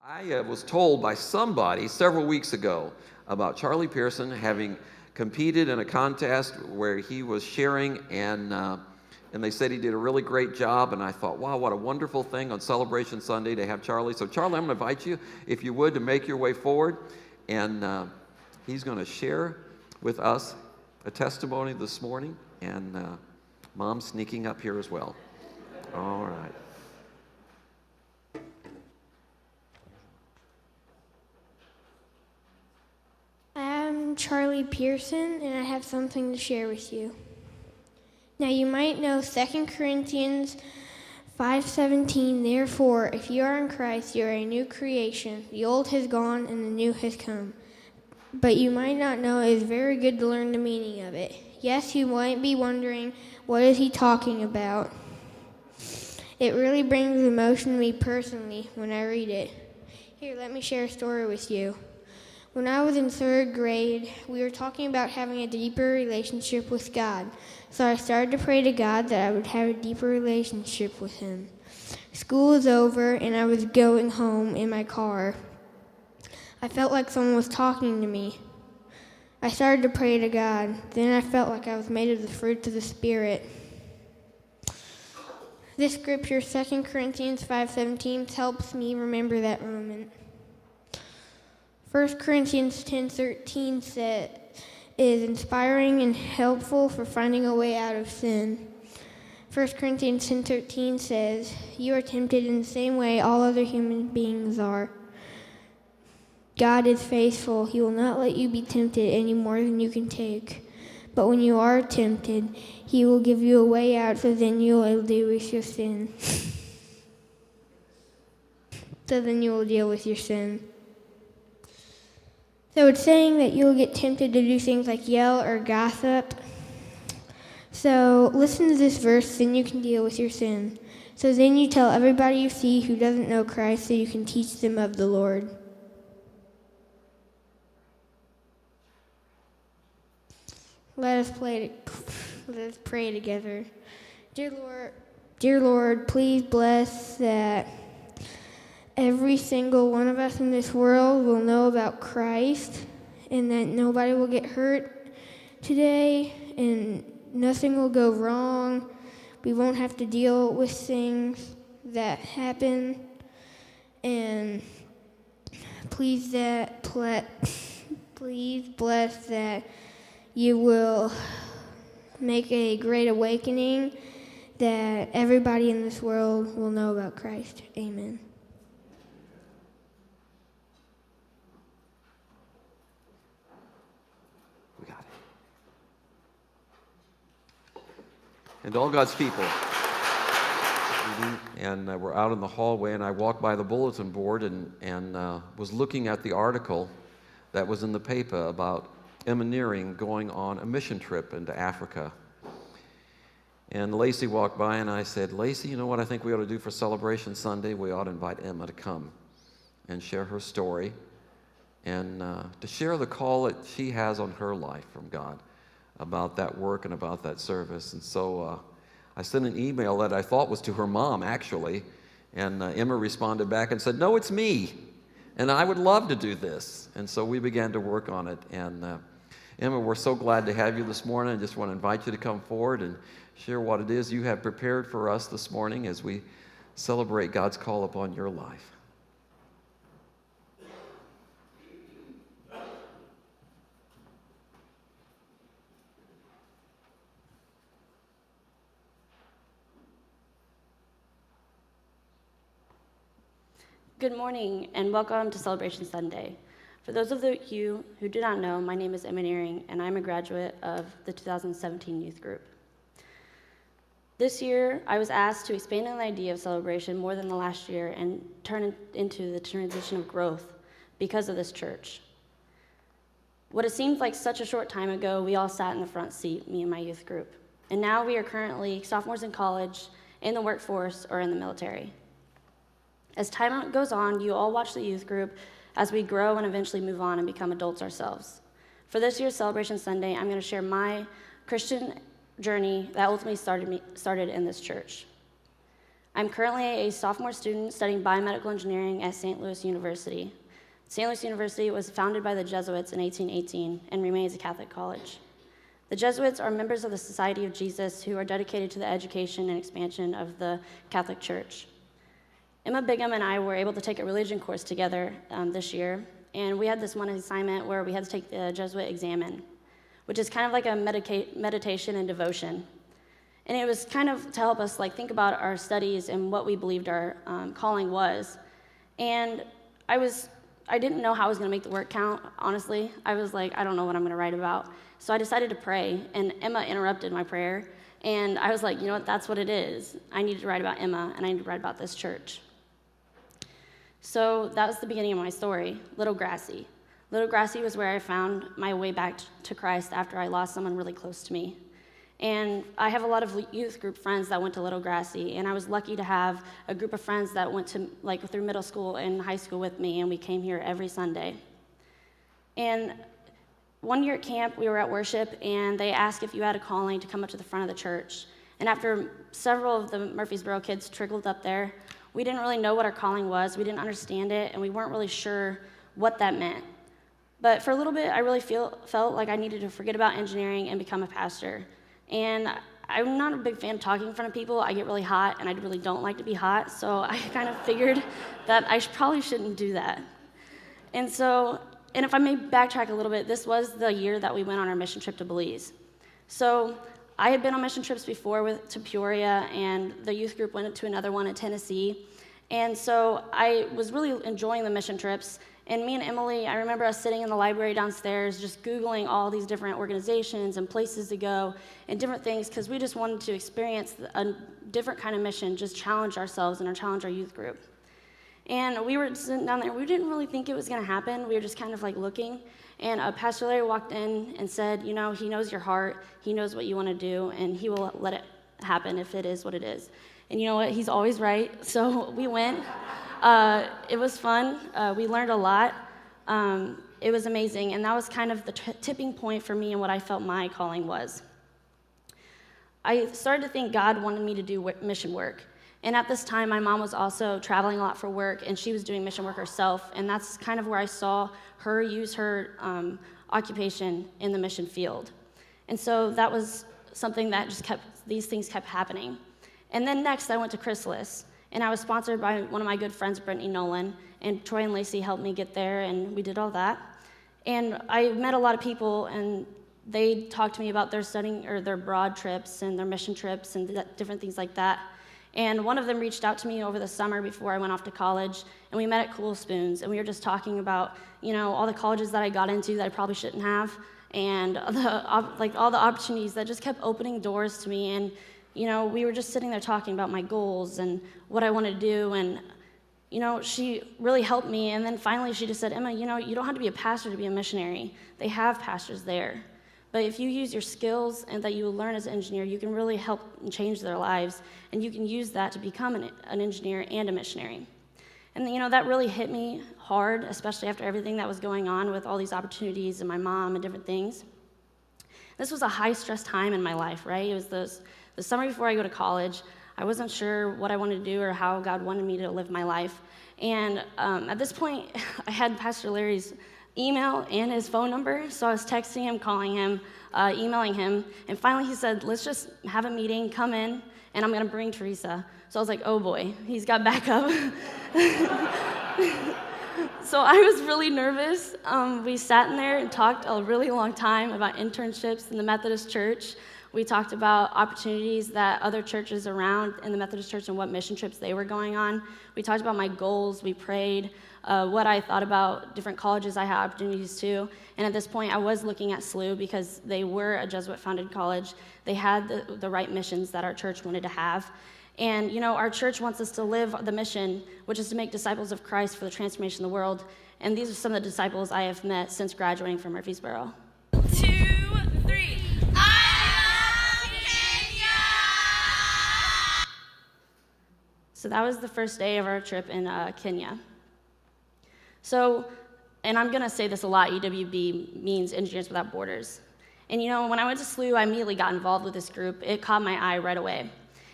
I was told by somebody several weeks ago about Charlie Pearson having competed in a contest where he was sharing, and they said he did a really great job. And I thought, wow, what a wonderful thing on Celebration Sunday to have Charlie. So Charlie, I'm going to invite you, if you would, to make your way forward, and he's going to share with us a testimony this morning, and Mom's sneaking up here as well. All right. I'm Charlie Pearson, and I have something to share with you. Now you might know 2 Corinthians 5:17, therefore, if you are in Christ, you are a new creation. The old has gone and the new has come. But you might not know it is very good to learn the meaning of it. Yes, you might be wondering, what is he talking about? It really brings emotion to me personally when I read it. Here, let me share a story with you. When I was in 3rd grade, we were talking about having a deeper relationship with God. So I started to pray to God that I would have a deeper relationship with him. School was over and I was going home in my car. I felt like someone was talking to me. I started to pray to God. Then I felt like I was made of the fruits of the Spirit. This scripture, 2 Corinthians 5:17, helps me remember that moment. 1 Corinthians 10:13 is inspiring and helpful for finding a way out of sin. 1 Corinthians 10:13 says, you are tempted in the same way all other human beings are. God is faithful. He will not let you be tempted any more than you can take. But when you are tempted, he will give you a way out so then you will deal with your sin. So it's saying that you'll get tempted to do things like yell or gossip. So listen to this verse, then you can deal with your sin. So then you tell everybody you see who doesn't know Christ so you can teach them of the Lord. Let us pray together. Dear Lord, please bless that every single one of us in this world will know about Christ, and that nobody will get hurt today, and nothing will go wrong. We won't have to deal with things that happen, and please bless that you will make a great awakening, that everybody in this world will know about Christ. Amen. We got it. And all God's people. And we're out in the hallway, and I walked by the bulletin board and was looking at the article that was in the paper about Emma Nearing going on a mission trip into Africa. And Lacey walked by, and I said, Lacey, you know what I think we ought to do for Celebration Sunday? We ought to invite Emma to come and share her story, and to share the call that she has on her life from God about that work and about that service. And so I sent an email that I thought was to her mom, actually, and Emma responded back and said, no, it's me, and I would love to do this. And so we began to work on it. And Emma, we're so glad to have you this morning. I just want to invite you to come forward and share what it is you have prepared for us this morning as we celebrate God's call upon your life. Good morning and welcome to Celebration Sunday. For those of you who do not know, my name is Emma Nearing, and I'm a graduate of the 2017 youth group. This year, I was asked to expand on the idea of celebration more than the last year and turn it into the transition of growth because of this church. What it seems like such a short time ago, we all sat in the front seat, me and my youth group. And now we are currently sophomores in college, in the workforce, or in the military. As time goes on, you all watch the youth group as we grow and eventually move on and become adults ourselves. For this year's Celebration Sunday, I'm going to share my Christian journey that ultimately started in this church. I'm currently a sophomore student studying biomedical engineering at St. Louis University. St. Louis University was founded by the Jesuits in 1818 and remains a Catholic college. The Jesuits are members of the Society of Jesus who are dedicated to the education and expansion of the Catholic Church. Emma Bigham and I were able to take a religion course together this year, and we had this one assignment where we had to take the Jesuit examen, which is kind of like a meditation and devotion. And it was kind of to help us think about our studies and what we believed our calling was. And I didn't know how I was going to make the work count, honestly. I was like, I don't know what I'm going to write about. So I decided to pray, and Emma interrupted my prayer. And I was like, you know what, that's what it is. I need to write about Emma, and I need to write about this church. So that was the beginning of my story, Little Grassy. Little Grassy was where I found my way back to Christ after I lost someone really close to me. And I have a lot of youth group friends that went to Little Grassy, and I was lucky to have a group of friends that went to through middle school and high school with me, and we came here every Sunday. And one year at camp, we were at worship, and they asked if you had a calling to come up to the front of the church. And after several of the Murphysboro kids trickled up there, we didn't really know what our calling was. We didn't understand it, and we weren't really sure what that meant. But for a little bit, I really felt like I needed to forget about engineering and become a pastor. And I'm not a big fan of talking in front of people. I get really hot, and I really don't like to be hot, so I kind of figured that I probably shouldn't do that. And if I may backtrack a little bit, this was the year that we went on our mission trip to Belize. So I had been on mission trips before to Peoria, and the youth group went to another one in Tennessee. And so I was really enjoying the mission trips. And me and Emily, I remember us sitting in the library downstairs just Googling all these different organizations and places to go and different things because we just wanted to experience a different kind of mission, just challenge ourselves and challenge our youth group. And we were sitting down there. We didn't really think it was going to happen. We were just kind of looking. And Pastor Larry walked in and said, he knows your heart. He knows what you want to do, and he will let it happen if it is what it is. And you know what? He's always right. So we went. It was fun. We learned a lot. It was amazing, and that was kind of the tipping point for me and what I felt my calling was. I started to think God wanted me to do mission work, and at this time, my mom was also traveling a lot for work, and she was doing mission work herself, and that's kind of where I saw her use her occupation in the mission field. And so that was something that these things kept happening. And then next, I went to Chrysalis. And I was sponsored by one of my good friends, Brittany Nolan, and Troy and Lacey helped me get there, and we did all that. And I met a lot of people, and they talked to me about their studying or their broad trips and their mission trips and different things like that. And one of them reached out to me over the summer before I went off to college, and we met at Cool Spoons, and we were just talking about, all the colleges that I got into that I probably shouldn't have, and all the opportunities that just kept opening doors to me. And we were just sitting there talking about my goals and what I wanted to do, and, she really helped me. And then finally she just said, Emma, you don't have to be a pastor to be a missionary. They have pastors there. But if you use your skills and that you learn as an engineer, you can really help and change their lives, and you can use that to become an engineer and a missionary. And, that really hit me hard, especially after everything that was going on with all these opportunities and my mom and different things. This was a high-stress time in my life, right? It was the summer before I go to college. I wasn't sure what I wanted to do or how God wanted me to live my life. And at this point, I had Pastor Larry's email and his phone number, so I was texting him, calling him, emailing him, and finally he said, let's just have a meeting, come in, and I'm going to bring Teresa. So I was like, oh boy, he's got backup. So I was really nervous. We sat in there and talked a really long time about internships in the Methodist Church. We talked about opportunities that other churches around in the Methodist Church and what mission trips they were going on. We talked about my goals. We prayed, what I thought about different colleges I had opportunities to. And at this point, I was looking at SLU because they were a Jesuit-founded college. They had the right missions that our church wanted to have. And, our church wants us to live the mission, which is to make disciples of Christ for the transformation of the world. And these are some of the disciples I have met since graduating from Murphysboro. 2, 3. So that was the first day of our trip in Kenya. So, and I'm going to say this a lot, EWB means Engineers Without Borders. And when I went to SLU, I immediately got involved with this group. It caught my eye right away.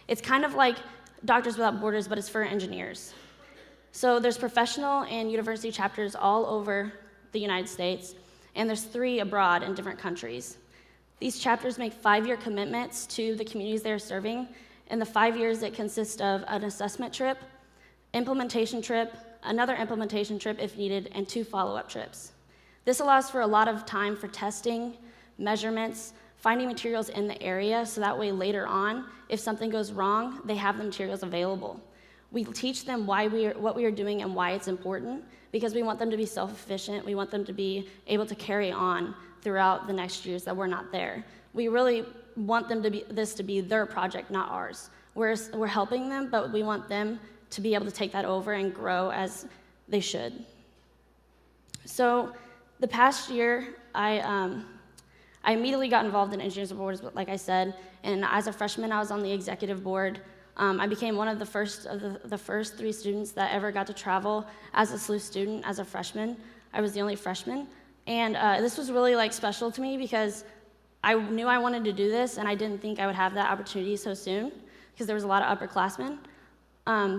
It's kind of like Doctors Without Borders, but it's for engineers. So there's professional and university chapters all over the United States, and there's 3 abroad in different countries. These chapters make 5-year commitments to the communities they're serving. In the 5 years, it consists of an assessment trip, implementation trip, another implementation trip if needed, and 2 follow-up trips. This allows for a lot of time for testing, measurements, finding materials in the area, so that way later on, if something goes wrong, they have the materials available. We teach them what we are doing and why it's important, because we want them to be self-efficient. We want them to be able to carry on throughout the next years that we're not there. We really want them to be their project, not ours. We're helping them, but we want them to be able to take that over and grow as they should. So the past year, I immediately got involved in Engineers Without Borders, like I said, and as a freshman, I was on the executive board. I became one of the first 3 students that ever got to travel as a SLU student as a freshman. I was the only freshman, and this was really special to me because I knew I wanted to do this, and I didn't think I would have that opportunity so soon because there was a lot of upperclassmen.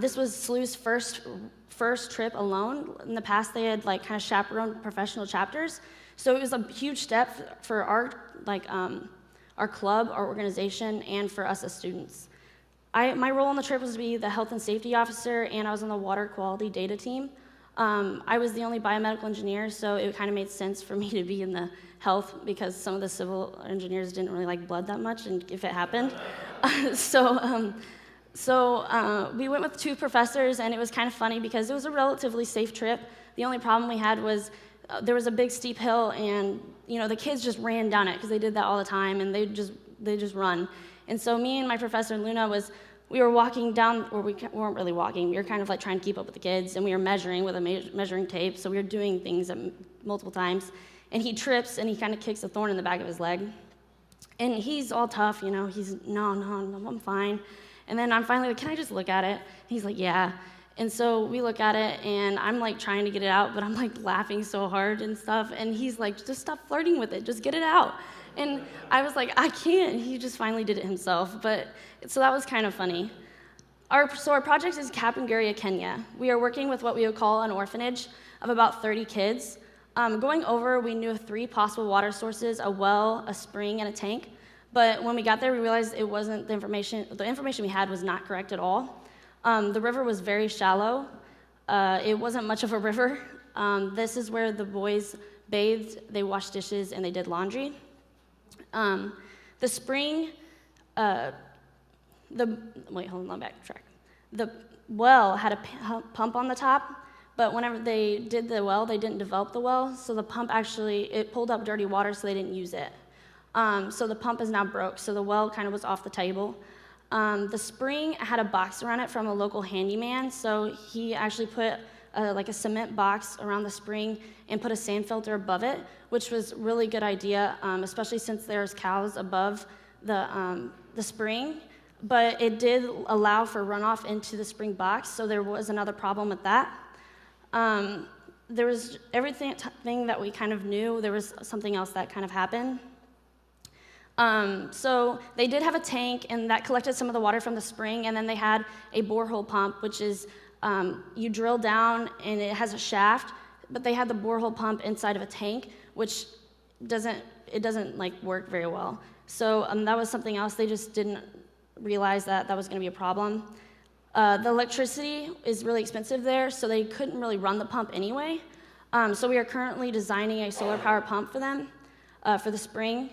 This was SLU's first trip alone. In the past, they had kind of chaperoned professional chapters, so it was a huge step for our club, our organization, and for us as students. My role on the trip was to be the health and safety officer, and I was on the water quality data team. I was the only biomedical engineer, so it kind of made sense for me to be in the health because some of the civil engineers didn't really like blood that much, and if it happened. So we went with 2 professors, and it was kind of funny because it was a relatively safe trip. The only problem we had was there was a big steep hill, and the kids just ran down it because they did that all the time, and they just run. And so me and my professor Luna we were walking down, or we weren't really walking. We were kind of trying to keep up with the kids, and we were measuring with a measuring tape. So we were doing things multiple times, and he trips and he kind of kicks a thorn in the back of his leg, and he's all tough, He's no, I'm fine. And then I'm finally like, can I just look at it? And he's like, yeah. And so we look at it, and I'm trying to get it out, but I'm laughing so hard and stuff. And he's like, just stop flirting with it, just get it out. And I was like, I can't. He just finally did it himself. So that was kind of funny. Our project is Kapenguria, Kenya. We are working with what we would call an orphanage of about 30 kids. Going over, we knew of 3 possible water sources: a well, a spring, and a tank. But when we got there, we realized it wasn't the information we had was not correct at all. The river was very shallow. It wasn't much of a river. This is where the boys bathed, they washed dishes, and they did laundry. The spring, wait, hold on, let me backtrack. The well had a pump on the top, but whenever they did the well, they didn't develop the well, so the pump it pulled up dirty water, so they didn't use it. So the pump is now broke, so the well kind of was off the table. The spring had a box around it from a local handyman, so he actually put a cement box around the spring and put a sand filter above it, which was a really good idea, especially since there's cows above the spring. But it did allow for runoff into the spring box, so there was another problem with that. There was everything that we kind of knew. There was something else that kind of happened. So they did have a tank, and that collected some of the water from the spring, and then they had a borehole pump, which is you drill down, and it has a shaft, but they had the borehole pump inside of a tank, which doesn't work very well. So that was something else. They just didn't realize that was going to be a problem. The electricity is really expensive there, so they couldn't really run the pump anyway. So we are currently designing a solar power pump for them for the spring.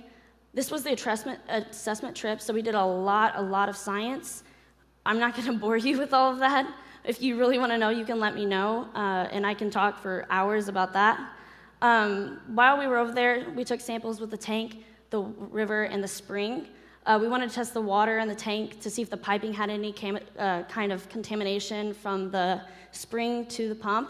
This was the assessment trip, so we did a lot of science. I'm not going to bore you with all of that. If you really want to know, you can let me know, and I can talk for hours about that. While we were over there, we took samples with the tank, the river, and the spring. We wanted to test the water in the tank to see if the piping had any kind of contamination from the spring to the pump.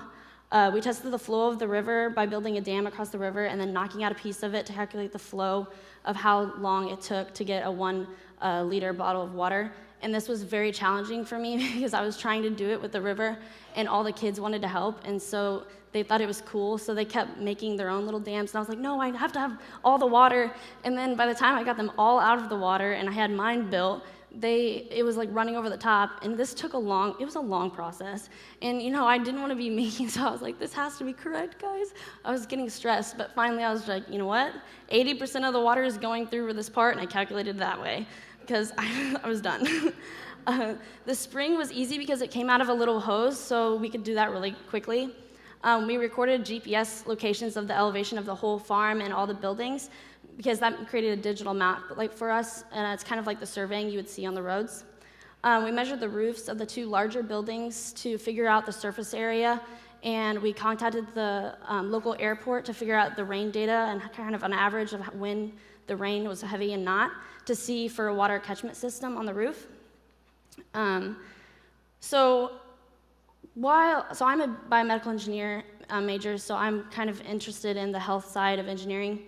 We tested the flow of the river by building a dam across the river and then knocking out a piece of it to calculate the flow of how long it took to get a 1 liter bottle of water. And this was very challenging for me because I was trying to do it with the river, and all the kids wanted to help, and so they thought it was cool, so they kept making their own little dams, and I was like, no, I have to have all the water. And then by the time I got them all out of the water and I had mine built, it was like running over the top, and this took it was a long process. And I didn't want to be mean, so I was like, this has to be correct, guys. I was getting stressed, but finally I was like, you know what? 80% of the water is going through this part, and I calculated it that way because I was done. The spring was easy because it came out of a little hose, so we could do that really quickly. We recorded GPS locations of the elevation of the whole farm and all the buildings because that created a digital map. But like for us, it's kind of like the surveying you would see on the roads. We measured the roofs of the 2 larger buildings to figure out the surface area, and we contacted the local airport to figure out the rain data and kind of an average of when the rain was heavy and not, to see for a water catchment system on the roof. So I'm a biomedical engineer major, so I'm kind of interested in the health side of engineering.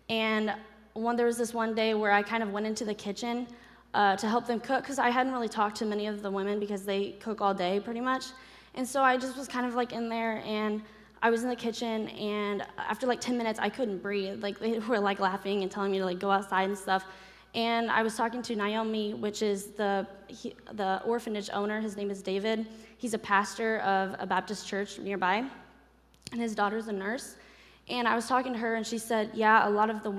And there was this one day where I kind of went into the kitchen to help them cook, because I hadn't really talked to many of the women because they cook all day pretty much. And so I just was kind of like in there, and I was in the kitchen, and after like 10 minutes I couldn't breathe. Like they were like laughing and telling me to like go outside and stuff. And I was talking to Naomi, which is the orphanage owner. His name is David. He's a pastor of a Baptist church nearby, and his daughter's a nurse. And I was talking to her, and she said, yeah, a lot of the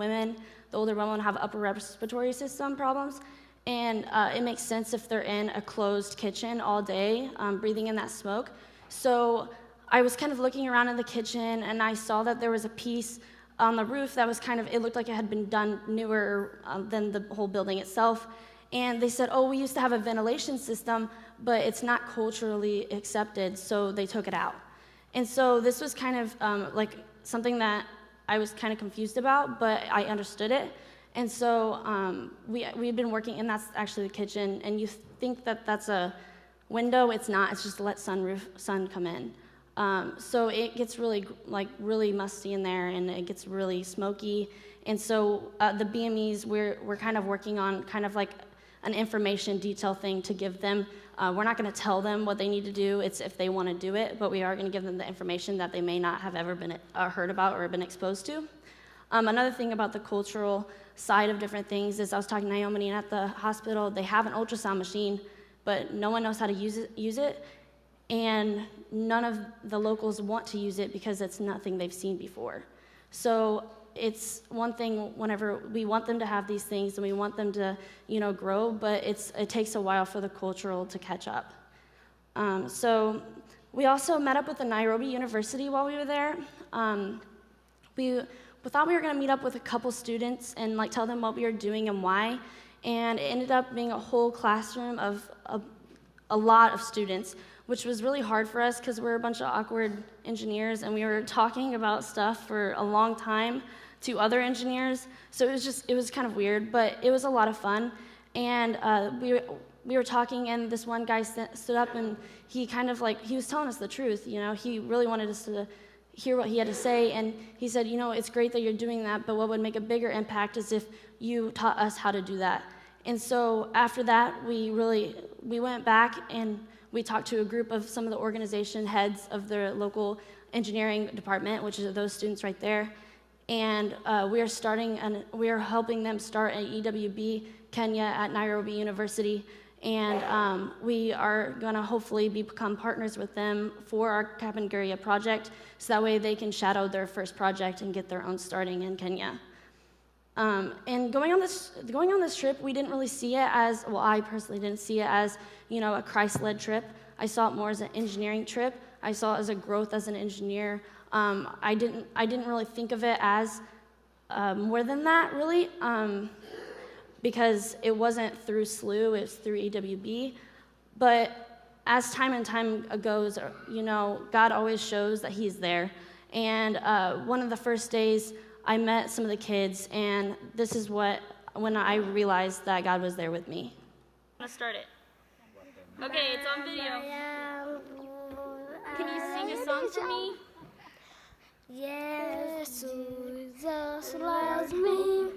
older women have upper respiratory system problems, and it makes sense if they're in a closed kitchen all day, breathing in that smoke. So I was kind of looking around in the kitchen, and I saw that there was a piece on the roof that was it looked like it had been done newer than the whole building itself. And they said, oh, we used to have a ventilation system, but it's not culturally accepted, so they took it out. And so this was kind of like something that I was kind of confused about, but I understood it. And so we had been working, and that's actually the kitchen, and you think that that's a window. It's not. It's just to let sun come in. So it gets really musty in there, and it gets really smoky. And so the BMEs, we're kind of working on kind of like an information detail thing to give them. We're not going to tell them what they need to do. It's if they want to do it, but we are going to give them the information that they may not have ever been heard about or been exposed to. Another thing about the cultural side of different things is I was talking to Naomi, and at the hospital, they have an ultrasound machine, but no one knows how to use it. And none of the locals want to use it because it's nothing they've seen before. So it's one thing whenever we want them to have these things and we want them to, grow, but it takes a while for the cultural to catch up. So we also met up with the Nairobi University while we were there. We thought we were going to meet up with a couple students and tell them what we were doing and why. And it ended up being a whole classroom of a lot of students, which was really hard for us because we're a bunch of awkward engineers, and we were talking about stuff for a long time to other engineers. So it was kind of weird, but it was a lot of fun. And we were talking, and this one guy stood up, and he kind of he was telling us the truth. He really wanted us to hear what he had to say, and he said, it's great that you're doing that, but what would make a bigger impact is if you taught us how to do that. And so after that, we went back and we talked to a group of some of the organization heads of the local engineering department, which is those students right there. And we are helping them start an EWB Kenya at Nairobi University. And we are going to hopefully become partners with them for our Kapenguria project, so that way they can shadow their first project and get their own starting in Kenya. And going on this trip, we didn't really see it as, well, I personally didn't see it as, a Christ-led trip. I saw it more as an engineering trip. I saw it as a growth as an engineer. I didn't really think of it as more than that, really, because it wasn't through SLU, it was through EWB. But as time and time goes, God always shows that He's there. And one of the first days, I met some of the kids, and this is when I realized that God was there with me. Let's start it. Okay, it's on video. Can you sing a song for me? Yes, Jesus loves me.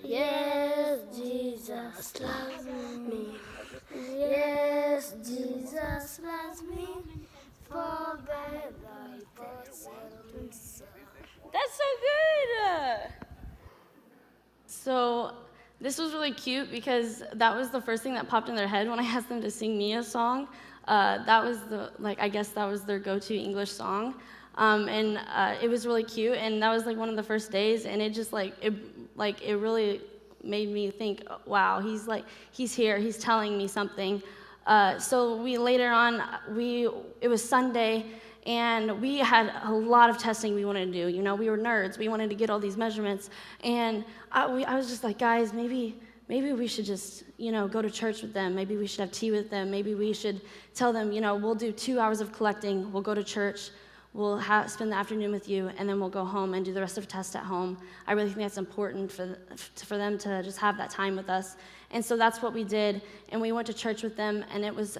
Yes, Jesus loves me. Yes, Jesus loves me. For better thoughts and so. That's so good. So This was really cute because that was the first thing that popped in their head when I asked them to sing me a song. That was I guess that was their go-to English song. And it was really cute, and that was like one of the first days, and it just it really made me think, wow, he's here, he's telling me something. So later on, it was Sunday, and we had a lot of testing we wanted to do. You know, we were nerds. We wanted to get all these measurements. And I was just like, guys, maybe we should just, go to church with them. Maybe we should have tea with them. Maybe we should tell them, we'll do 2 hours of collecting. We'll go to church. We'll spend the afternoon with you, and then we'll go home and do the rest of the test at home. I really think that's important for them to just have that time with us. And so that's what we did. And we went to church with them, and it was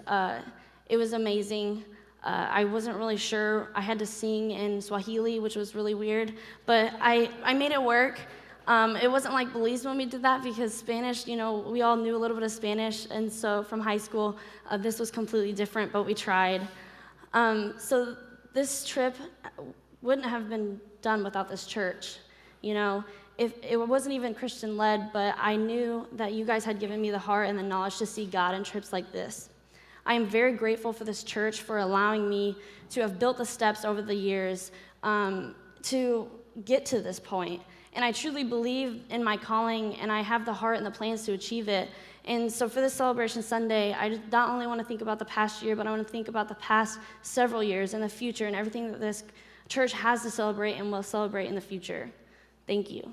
amazing. I wasn't really sure. I had to sing in Swahili, which was really weird, but I made it work. It wasn't like Belize when we did that, because Spanish, we all knew a little bit of Spanish, and so from high school, this was completely different, but we tried. So this trip wouldn't have been done without this church. If it wasn't even Christian-led, but I knew that you guys had given me the heart and the knowledge to see God in trips like this. I am very grateful for this church for allowing me to have built the steps over the years to get to this point. And I truly believe in my calling, and I have the heart and the plans to achieve it. And so for this Celebration Sunday, I not only want to think about the past year, but I want to think about the past several years and the future and everything that this church has to celebrate and will celebrate in the future. Thank you.